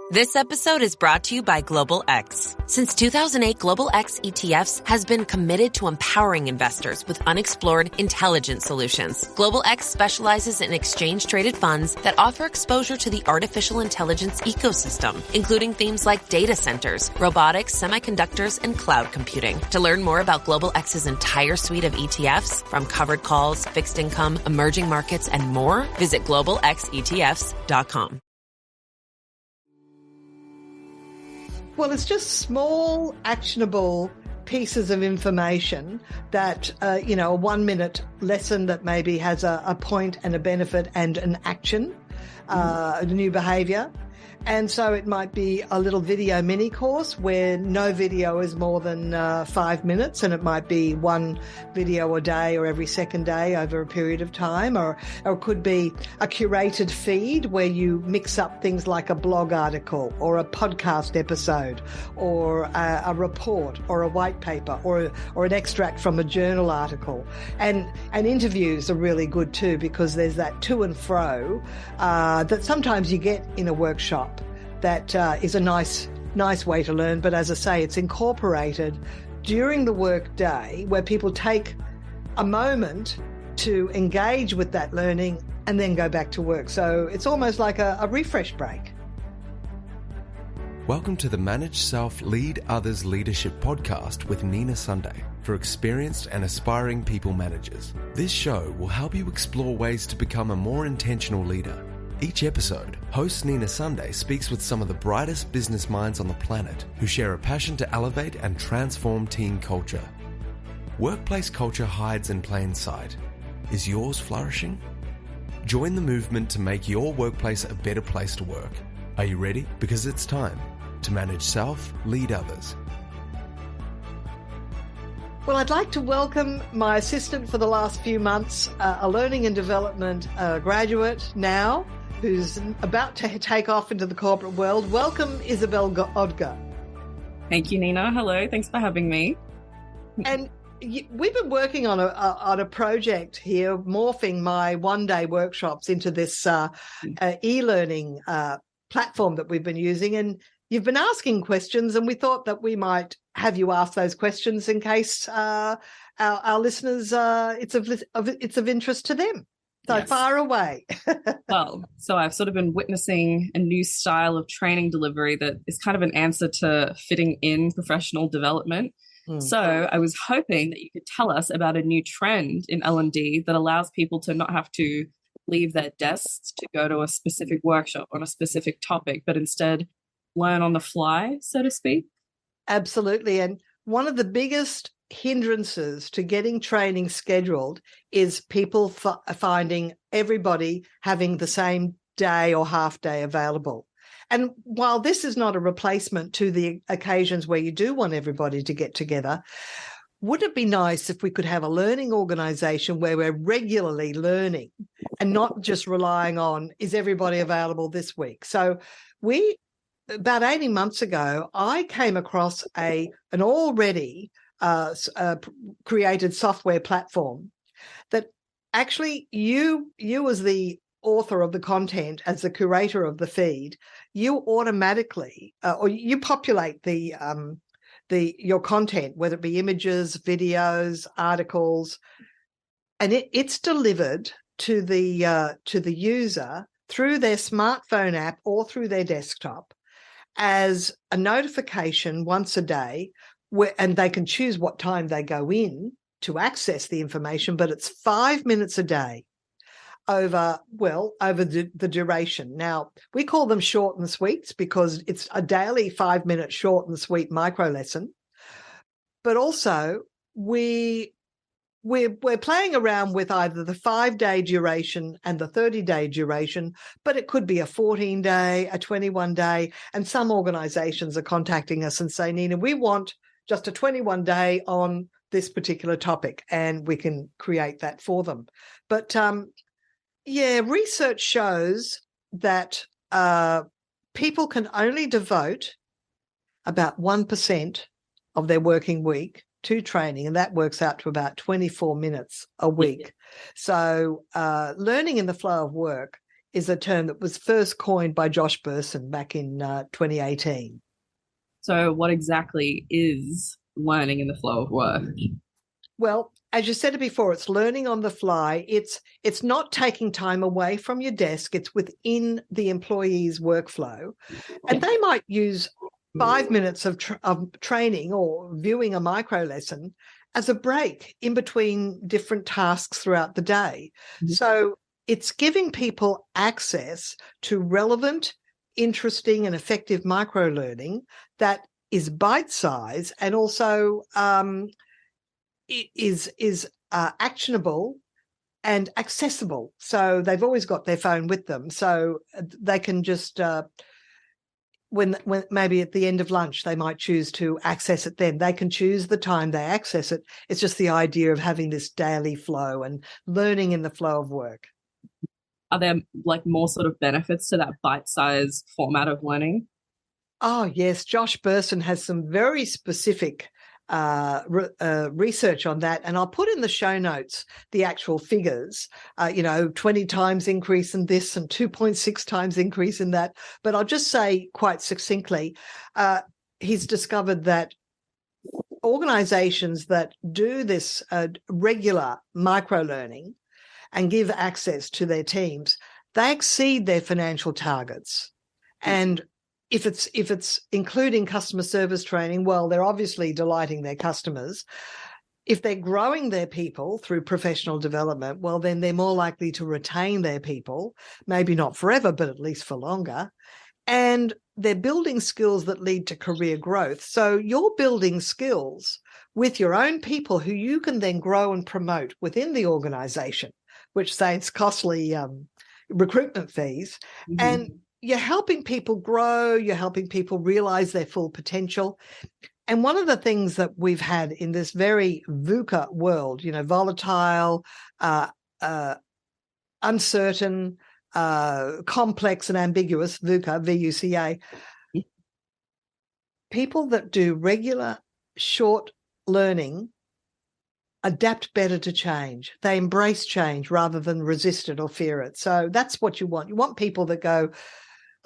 This episode is brought to you by Global X. Since 2008, Global X ETFs has been committed to empowering investors with unexplored, intelligent solutions. Global X specializes in exchange-traded funds that offer exposure to the artificial intelligence ecosystem, including themes like data centers, robotics, semiconductors, and cloud computing. To learn more about Global X's entire suite of ETFs, from covered calls, fixed income, emerging markets, and more, visit globalxetfs.com. Well, it's just small, actionable pieces of information that, a 1-minute lesson that maybe has a point and a benefit and an action, a new behavior. And so it might be a little video mini course where no video is more than 5 minutes, and it might be one video a day or every second day over a period of time, or it could be a curated feed where you mix up things like a blog article or a podcast episode or a report or a white paper or an extract from a journal article. And interviews are really good too, because there's that to and fro that sometimes you get in a workshop. That is a nice way to learn. But as I say, it's incorporated during the work day where people take a moment to engage with that learning and then go back to work. So it's almost like a refresh break. Welcome to the Manage Self, Lead Others Leadership podcast with Nina Sunday for experienced and aspiring people managers. This show will help you explore ways to become a more intentional leader. Each episode, host Nina Sunday speaks with some of the brightest business minds on the planet who share a passion to elevate and transform team culture. Workplace culture hides in plain sight. Is yours flourishing? Join the movement to make your workplace a better place to work. Are you ready? Because it's time to manage self, lead others. Well, I'd like to welcome my assistant for the last few months, a learning and development graduate now, who's about to take off into the corporate world. Welcome, Isabel Odger. Thank you, Nina. Hello. Thanks for having me. And we've been working on a project here, morphing my one-day workshops into this e-learning platform that we've been using. And you've been asking questions, and we thought that we might have you ask those questions in case our listeners, it's of interest to them. So yes. Far away. Well, so I've sort of been witnessing a new style of training delivery that is kind of an answer to fitting in professional development. So I was hoping that you could tell us about a new trend in L&D that allows people to not have to leave their desks to go to a specific workshop on a specific topic, but instead learn on the fly, so to speak. Absolutely. And one of the biggest hindrances to getting training scheduled is people finding everybody having the same day or half day available. And while this is not a replacement to the occasions where you do want everybody to get together, wouldn't it be nice if we could have a learning organisation where we're regularly learning and not just relying on, is everybody available this week? So about 18 months ago, I came across an already created software platform that actually you as the author of the content, as the curator of the feed, you automatically or you populate your content, whether it be images, videos, articles, and it's delivered to the user through their smartphone app or through their desktop as a notification once a day, and they can choose what time they go in to access the information, but it's 5 minutes a day over the duration. Now, we call them short and sweets because it's a daily 5-minute short and sweet micro lesson. But also we're playing around with either the 5-day duration and the 30-day duration, but it could be a 14-day, a 21-day, and some organizations are contacting us and say, Nina, we want just a 21-day on this particular topic, and we can create that for them. But research shows that people can only devote about 1% of their working week to training, and that works out to about 24 minutes a week. So learning in the flow of work is a term that was first coined by Josh Bersin back in 2018. So what exactly is learning in the flow of work? Well, as you said it before, it's learning on the fly. It's not taking time away from your desk. It's within the employee's workflow. And they might use 5 minutes of training or viewing a micro lesson as a break in between different tasks throughout the day. Mm-hmm. So it's giving people access to relevant, interesting, and effective micro learning that is bite-sized and also is actionable and accessible. So they've always got their phone with them, so they can just when maybe at the end of lunch they might choose to access it. Then they can choose the time they access it. It's just the idea of having this daily flow and learning in the flow of work. Are there like more sort of benefits to that bite-sized format of learning? Oh yes, Josh Bersin has some very specific research on that, and I'll put in the show notes the actual figures, 20 times increase in this and 2.6 times increase in that. But I'll just say quite succinctly, he's discovered that organizations that do this regular micro learning and give access to their teams, they exceed their financial targets. And if it's including customer service training, well, they're obviously delighting their customers. If they're growing their people through professional development, well, then they're more likely to retain their people, maybe not forever, but at least for longer. And they're building skills that lead to career growth. So you're building skills with your own people who you can then grow and promote within the organization, which saves costly recruitment fees. Mm-hmm. And you're helping people grow, you're helping people realize their full potential. And one of the things that we've had in this very VUCA world, volatile, uncertain, complex and ambiguous, VUCA, V-U-C-A, people that do regular short learning adapt better to change. They embrace change rather than resist it or fear it. So that's what you want. You want people that go,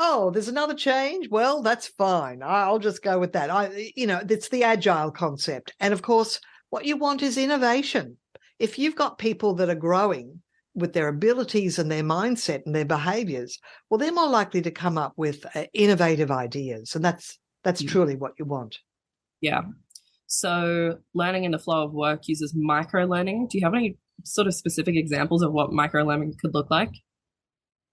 oh, there's another change? Well, that's fine. I'll just go with that. It's the agile concept. And of course, what you want is innovation. If you've got people that are growing with their abilities and their mindset and their behaviors, well, they're more likely to come up with innovative ideas. And that's truly what you want. Yeah. So learning in the flow of work uses micro-learning. Do you have any sort of specific examples of what micro-learning could look like?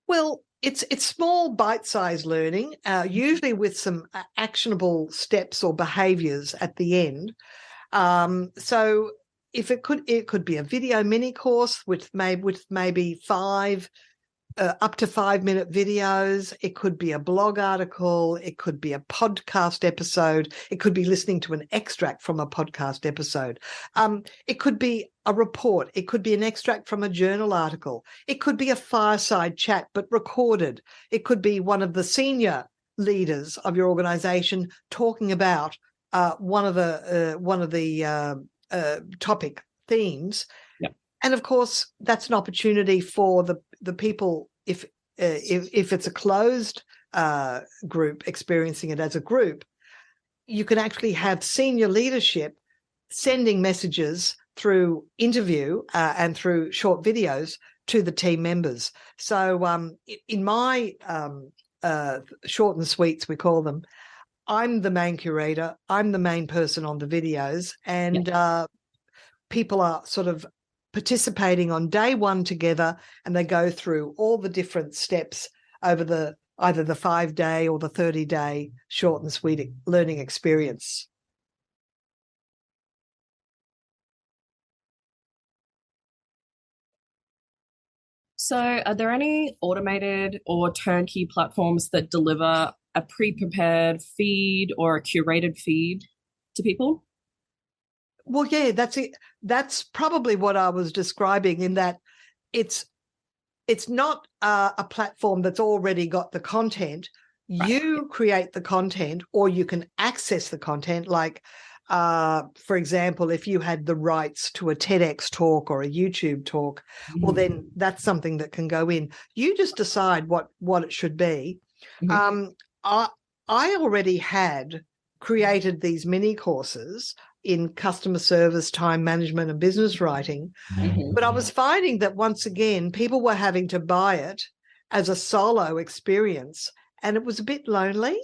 Well, it's small bite-sized learning, usually with some actionable steps or behaviors at the end. So if it could be a video mini course with maybe up to 5-minute videos. It could be a blog article. It could be a podcast episode. It could be listening to an extract from a podcast episode. It could be a report. It could be an extract from a journal article. It could be a fireside chat, but recorded. It could be one of the senior leaders of your organization talking about one of the topic themes. Yep. And of course, that's an opportunity for the people, if it's a closed group experiencing it as a group, you can actually have senior leadership sending messages through interview and through short videos to the team members. So in my short and sweets, we call them, I'm the main curator, I'm the main person on the videos, and people are sort of participating on day one together, and they go through all the different steps over either the 5-day or the 30-day short and sweet learning experience. So are there any automated or turnkey platforms that deliver a pre-prepared feed or a curated feed to people? Well, yeah, that's it. That's probably what I was describing, in that it's not a platform that's already got the content. Right. You create the content, or you can access the content. Like for example, if you had the rights to a TEDx talk or a YouTube talk, well, then that's something that can go in. You just decide what it should be. I already had created these mini courses in customer service, time management, and business writing, but I was finding that once again, people were having to buy it as a solo experience, and it was a bit lonely.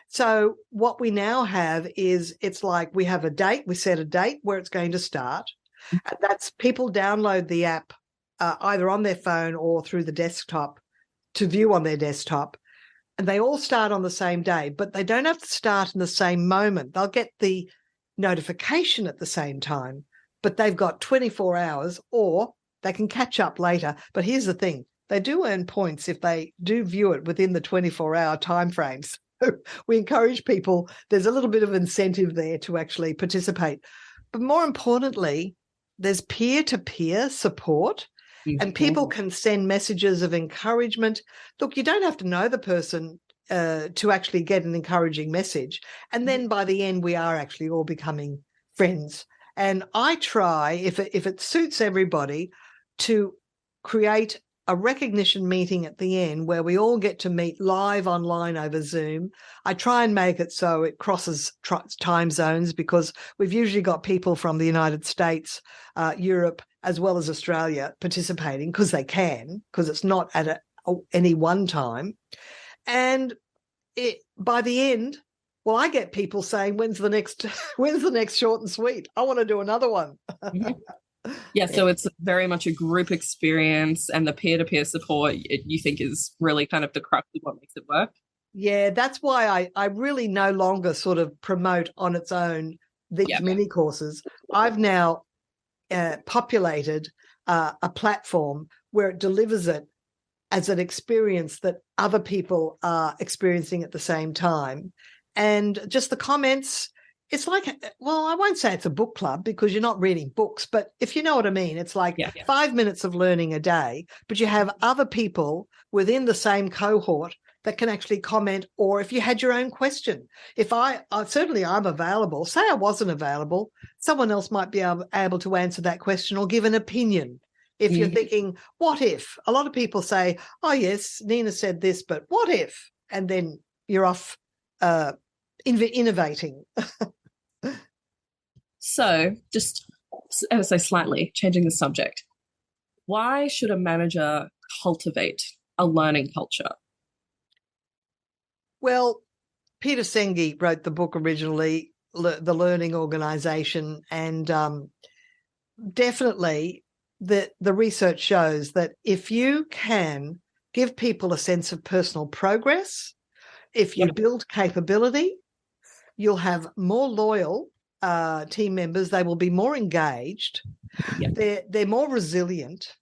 So what we now have is, it's like we have a date, we set a date where it's going to start. And that's people download the app either on their phone or through the desktop to view on their desktop. And they all start on the same day, but they don't have to start in the same moment. They'll get the notification at the same time, but they've got 24 hours, or they can catch up later. But here's the thing, they do earn points if they do view it within the 24-hour time frames. We encourage people, there's a little bit of incentive there to actually participate. But more importantly, there's peer-to-peer support, and people can send messages of encouragement. Look, you don't have to know the person to actually get an encouraging message. And then by the end, we are actually all becoming friends. And I try, if it suits everybody, to create a recognition meeting at the end where we all get to meet live online over Zoom. I try and make it so it crosses time zones, because we've usually got people from the United States, Europe, as well as Australia participating, because they can, because it's not at any one time. And by the end, well, I get people saying, when's the next short and sweet? I want to do another one. Yeah, so it's very much a group experience, and the peer-to-peer support you think is really kind of the crux of what makes it work. Yeah, that's why I really no longer sort of promote on its own these mini courses. I've now populated a platform where it delivers it as an experience that other people are experiencing at the same time. And just the comments, it's like, well, I won't say it's a book club because you're not reading books, but if you know what I mean, it's like 5 minutes of learning a day, but you have other people within the same cohort that can actually comment, or if you had your own question. If certainly I'm available, say I wasn't available, someone else might be able to answer that question or give an opinion. If you're thinking, what if? A lot of people say, oh, yes, Nina said this, but what if? And then you're off innovating. So just ever so slightly changing the subject, why should a manager cultivate a learning culture? Well, Peter Senge wrote the book originally, The Learning Organization, and definitely the research shows that if you can give people a sense of personal progress, if you build capability, you'll have more loyal team members. They will be more engaged. They're more resilient.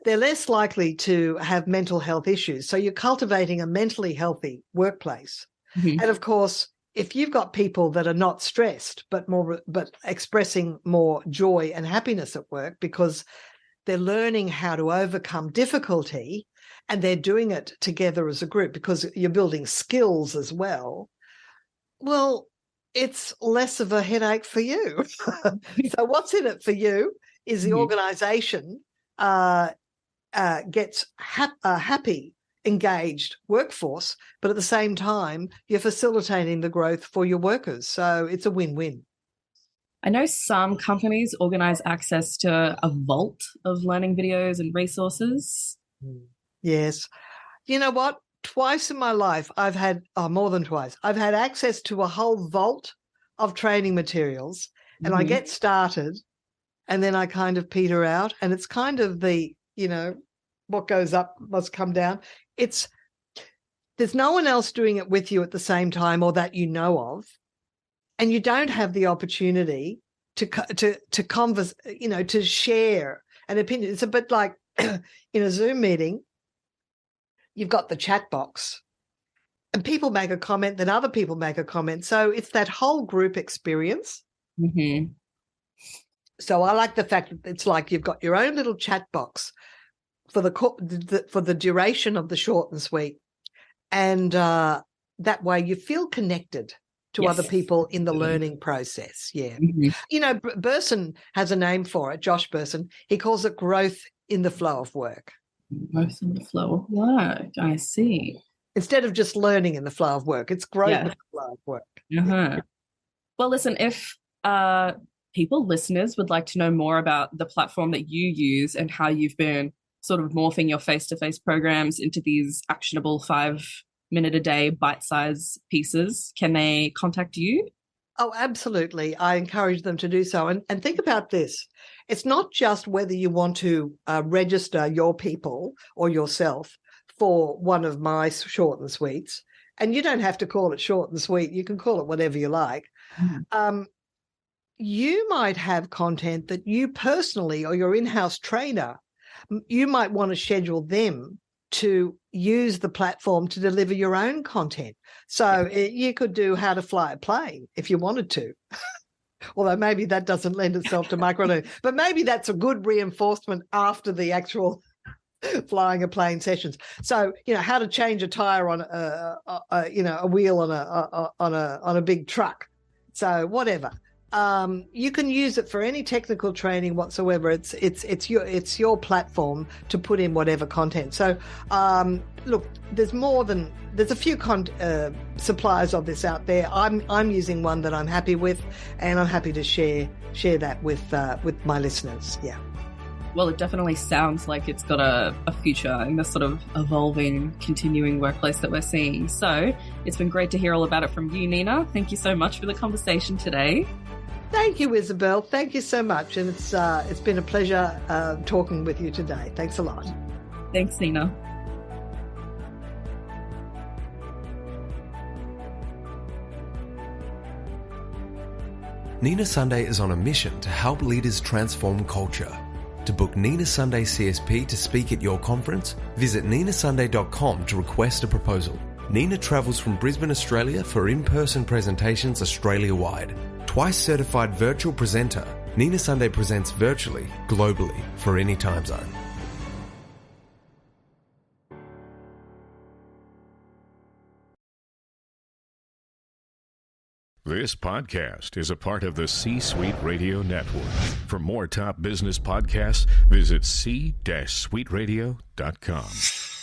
They're less likely to have mental health issues. So you're cultivating a mentally healthy workplace. And of course, if you've got people that are not stressed but expressing more joy and happiness at work because they're learning how to overcome difficulty, and they're doing it together as a group because you're building skills as well, well, it's less of a headache for you. So what's in it for you is the organisation gets a happy, engaged workforce, but at the same time, you're facilitating the growth for your workers. So it's a win-win. I know some companies organise access to a vault of learning videos and resources. Yes. You know what? Twice in my life, I've had, more than twice, I've had access to a whole vault of training materials, and I get started and then I kind of peter out, and it's kind of the, what goes up must come down. There's no one else doing it with you at the same time or that you know of, and you don't have the opportunity to converse, to share an opinion. It's a bit like in a Zoom meeting, you've got the chat box and people make a comment, then other people make a comment. So it's that whole group experience. So I like the fact that it's like you've got your own little chat box for the duration of the short and sweet. And that way you feel connected to Yes. other people in the learning process. Yeah. Mhm. You know, Bersin has a name for it, Josh Bersin. He calls it growth in the flow of work. Growth in the flow of work. I see. Instead of just learning in the flow of work, it's growth Yeah. in the flow of work. Uh-huh. Well, listen, if listeners would like to know more about the platform that you use and how you've been sort of morphing your face-to-face programs into these actionable 5-minute-a-day bite-size pieces, can they contact you? Oh, absolutely. I encourage them to do so. And think about this. It's not just whether you want to register your people or yourself for one of my short and sweets. And you don't have to call it short and sweet. You can call it whatever you like. You might have content that you personally or your in-house trainer, you might want to schedule them to use the platform to deliver your own content. So you could do how to fly a plane if you wanted to. Although maybe that doesn't lend itself to microlearning, but maybe that's a good reinforcement after the actual flying a plane sessions. So, you know, how to change a tire on a wheel on a big truck. So whatever. You can use it for any technical training whatsoever. It's your platform to put in whatever content. So look, there's a few suppliers of this out there. I'm using one that I'm happy with, and I'm happy to share that with my listeners. Yeah. Well, it definitely sounds like it's got a future in this sort of evolving, continuing workplace that we're seeing. So it's been great to hear all about it from you, Nina. Thank you so much for the conversation today. Thank you, Isabel. Thank you so much. And it's been a pleasure talking with you today. Thanks a lot. Thanks, Nina. Nina Sunday is on a mission to help leaders transform culture. To book Nina Sunday CSP to speak at your conference, visit ninasunday.com to request a proposal. Nina travels from Brisbane, Australia for in-person presentations Australia-wide. Twice certified virtual presenter, Nina Sunday presents virtually, globally, for any time zone. This podcast is a part of the C-Suite Radio Network. For more top business podcasts, visit c-suiteradio.com.